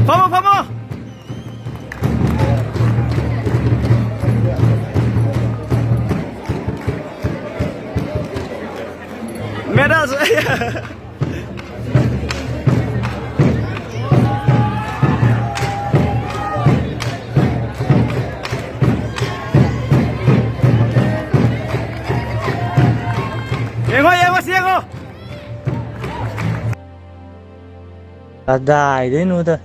Vamos, vamos. Medals. Llego, ciego. Ada ini nuda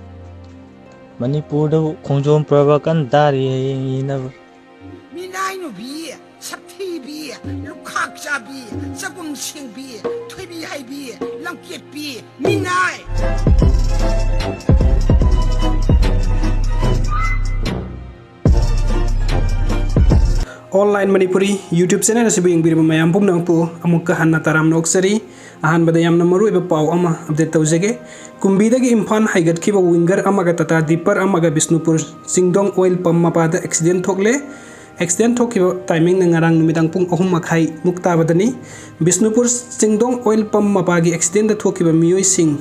Manipur do kongjom prabakan dari na Minai no bi, sakti bi, lukhak cha bi, sagum sing bi, thui bi hai bi, langkiet bi, minai. Online Manipuri YouTube channel asibu yengbiri mayam pumnang pu amukka hanna taram noksari ahan badayam na maru iba pau ama update tawjage kumbidagi impan haigat khiba winger amaga Tata Dipper amaga Bisnupur Singdong oil pump mapada accident thokle accident thokhiba timing na ngarang numidang pung 3:30 mukta badani Bisnupur Singdong oil pump mapagi accident da thokhiba miyoi sing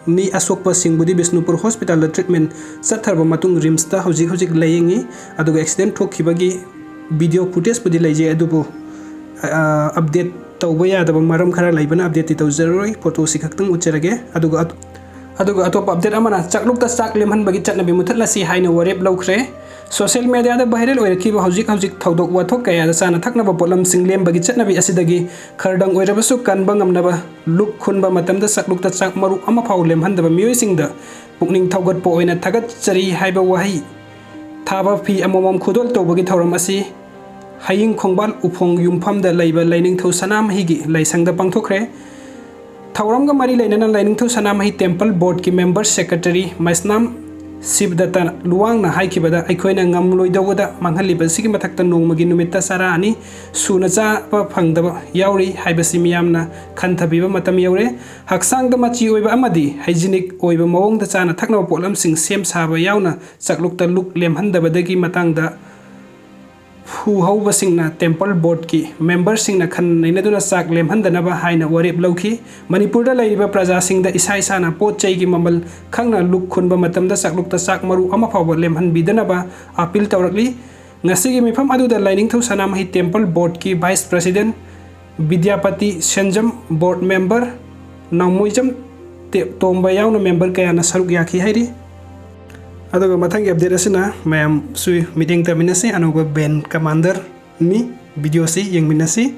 ni asokpa singbudi Bisnupur hospital treatment satharba matung rims ta hojik layengi aduga accident thokhibagi video footage pudi laije adubu update tawba yadaba maram khara laibana update tawzaroi photo si khaktang ucherage aduga atop update amana chaklukta chak lemhan bagi chatnabi muthatla si haina warep lawkhre social media da viral oirakhiba hojik thodok wathok kaya da sana thaknaba polam singlem bagi chatnabi asidagi khardang oirabasu kanba ngamnaba luk khunba matamda chaklukta chak maru ama phau lemhandaba miyoi singda pukning thawgat po oina thagat chari haiba wahi thaba phi amomom khudol tawbagi thoram asi Haying Kongbal Upong Yumpam da Labor Lining to Sanam Higi, Laisang the Pangtokre. Tauranga Mari Lainan Lining to Sanam Temple Board ki Member Secretary, Maisnam Sibdata Luang na Haikibada, Ikoina Ngamloidoda, Manghali Basiki Matakta Nomagi Numita Sarani, Sunaza Pangda Yauri, Hibasimiamna, Kantabiba Matam Yaure, Haksang the Machi Oiba Amadi, Hygienic Oiba Mong the Sana Takno Polam Sing Sem Saba Yauna, Saklukta Luk Lemhanda Badagi Matangda. Who hauba singna temple board ki member singna khan nainaduna sak lemhandanaba haina warep lawki Manipur da laiba praja singda isa isana pot chai gi mamal khangna luk khunba matamda saklukta sak maru ama phawa lemhan bidanaba appeal tawrakli ngasi gi mifam aduda lining thu sanam hi temple board ki vice president Vidyapati Senjam board member Namuijam tomba yauna member kaya na saruk yakhi hairi aduga mathang update asina mayam sui meeting terminasi Anouba band commander ni video si yang minasi